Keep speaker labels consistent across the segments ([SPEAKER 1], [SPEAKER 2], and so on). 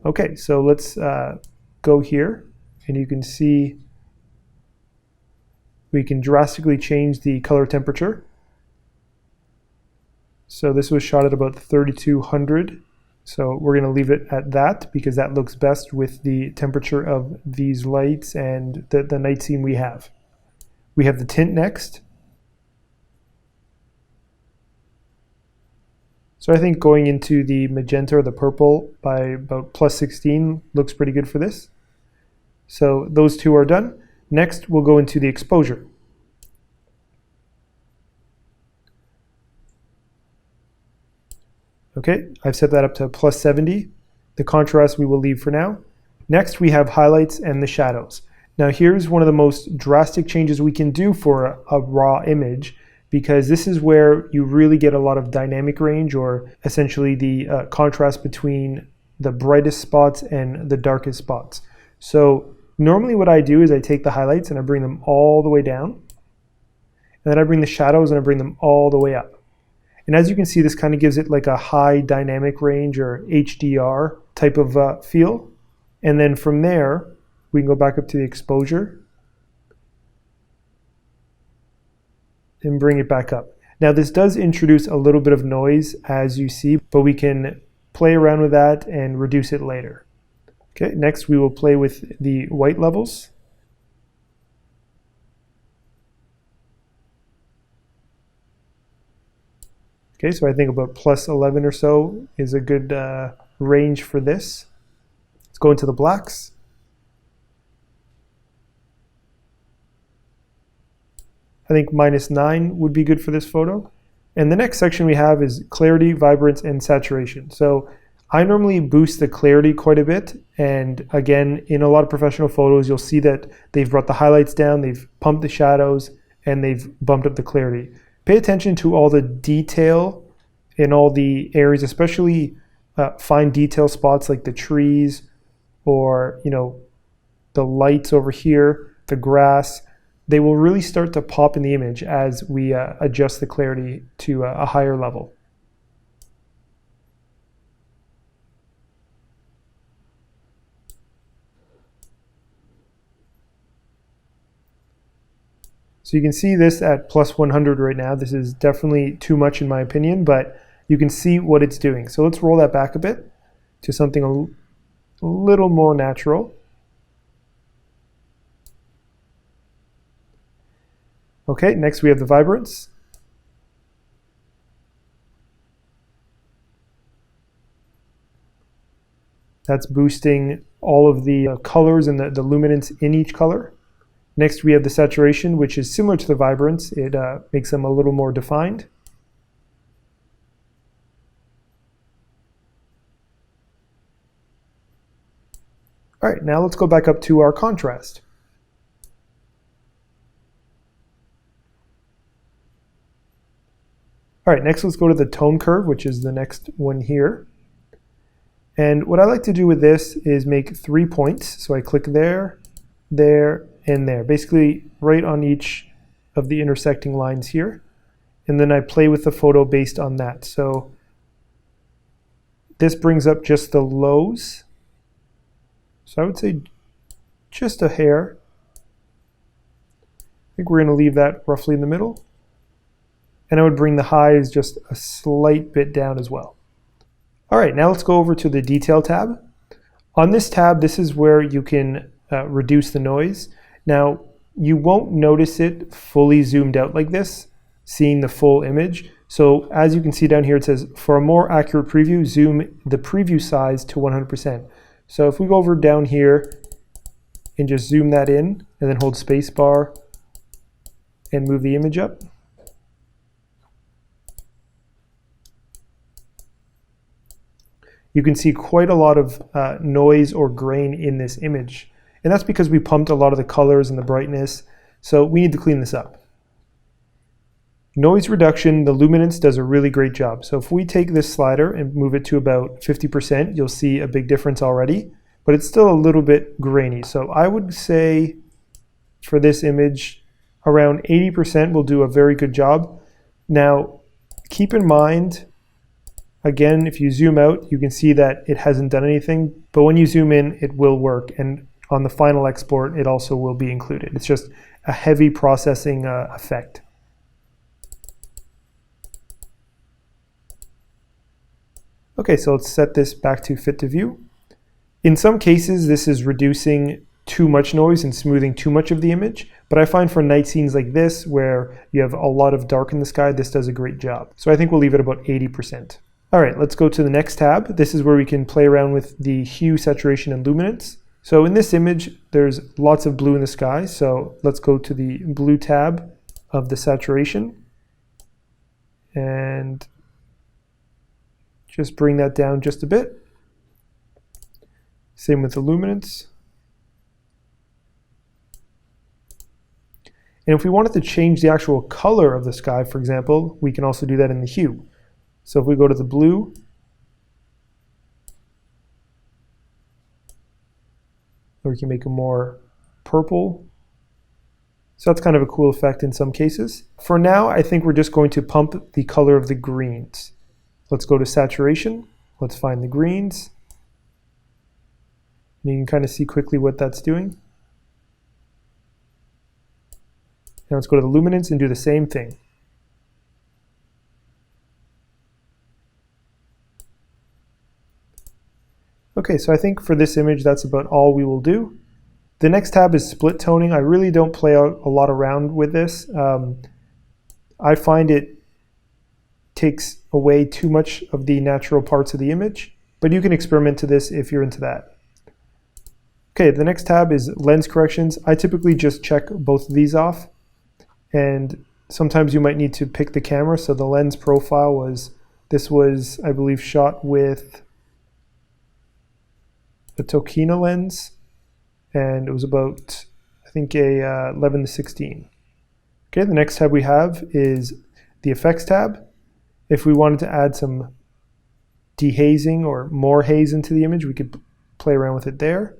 [SPEAKER 1] Okay, so let's go here, and you can see we can drastically change the color temperature. So this was shot at about 3200. So we're going to leave it at that because that looks best with the temperature of these lights and the night scene we have. We have the tint next. So I think going into the magenta or the purple by about +16 looks pretty good for this. So those two are done. Next, we'll go into the exposure. Okay, I've set that up to +70. The contrast we will leave for now. Next, we have highlights and the shadows. Now here's one of the most drastic changes we can do for a raw image, because this is where you really get a lot of dynamic range, or essentially the contrast between the brightest spots and the darkest spots. So normally what I do is I take the highlights and I bring them all the way down, and then I bring the shadows and I bring them all the way up. And as you can see, this kind of gives it like a high dynamic range or HDR type of feel. And then from there, we can go back up to the exposure and bring it back up. Now this does introduce a little bit of noise, as you see, but we can play around with that and reduce it later. Okay, next we will play with the white levels. Okay, so I think about +11 or so is a good range for this. Let's go into the blacks. I think -9 would be good for this photo. And the next section we have is clarity, vibrance, and saturation. So I normally boost the clarity quite a bit. And again, in a lot of professional photos, you'll see that they've brought the highlights down, they've pumped the shadows, and they've bumped up the clarity. Pay attention to all the detail in all the areas, especially fine detail spots like the trees, or the lights over here, the grass. They will really start to pop in the image as we adjust the clarity to a higher level. So you can see this at +100 right now. This is definitely too much in my opinion, but you can see what it's doing. So let's roll that back a bit to something a little more natural. Okay, next we have the vibrance. That's boosting all of the colors and the luminance in each color. Next we have the saturation, which is similar to the vibrance. It makes them a little more defined. All right, now let's go back up to our contrast. All right, next let's go to the tone curve, which is the next one here. And what I like to do with this is make 3 points. So I click there, there, and there, basically right on each of the intersecting lines here. And then I play with the photo based on that. So this brings up just the lows. So I would say just a hair. I think we're going to leave that roughly in the middle. And I would bring the highs just a slight bit down as well. All right, now let's go over to the detail tab. On this tab, this is where you can reduce the noise. Now, you won't notice it fully zoomed out like this, seeing the full image. So as you can see down here, it says, for a more accurate preview, zoom the preview size to 100%. So if we go over down here and just zoom that in, and then hold spacebar and move the image up, you can see quite a lot of noise or grain in this image. And that's because we pumped a lot of the colors and the brightness. So we need to clean this up. Noise reduction, the luminance does a really great job. So if we take this slider and move it to about 50%, you'll see a big difference already, but it's still a little bit grainy. So I would say for this image, around 80% will do a very good job. Now, keep in mind, Again, if you zoom out, you can see that it hasn't done anything, but when you zoom in, it will work. And on the final export, it also will be included. It's just a heavy processing effect. Okay, so let's set this back to fit to view. In some cases, this is reducing too much noise and smoothing too much of the image, but I find for night scenes like this, where you have a lot of dark in the sky, this does a great job. So I think we'll leave it about 80%. All right, let's go to the next tab. This is where we can play around with the hue, saturation, and luminance. So in this image, there's lots of blue in the sky. So let's go to the blue tab of the saturation and just bring that down just a bit. Same with the luminance. And if we wanted to change the actual color of the sky, for example, we can also do that in the hue. So if we go to the blue, or we can make it more purple. So that's kind of a cool effect in some cases. For now, I think we're just going to pump the color of the greens. Let's go to saturation. Let's find the greens. And you can kind of see quickly what that's doing. Now let's go to the luminance and do the same thing. Okay, so I think for this image, that's about all we will do. The next tab is split toning. I really don't play out a lot around with this. I find it takes away too much of the natural parts of the image, but you can experiment to this if you're into that. Okay, the next tab is lens corrections. I typically just check both of these off, and sometimes you might need to pick the camera. So the lens profile was, this was, I believe, shot with a Tokina lens, and it was about, I think, a 11-16. Okay, the next tab we have is the effects tab. If we wanted to add some dehazing or more haze into the image, we could play around with it there.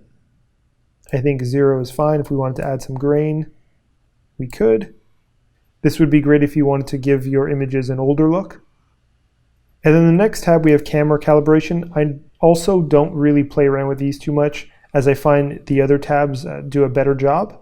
[SPEAKER 1] I think 0 is fine. If we wanted to add some grain, we could. This would be great if you wanted to give your images an older look. And then the next tab, we have camera calibration. I also don't really play around with these too much, as I find the other tabs do a better job.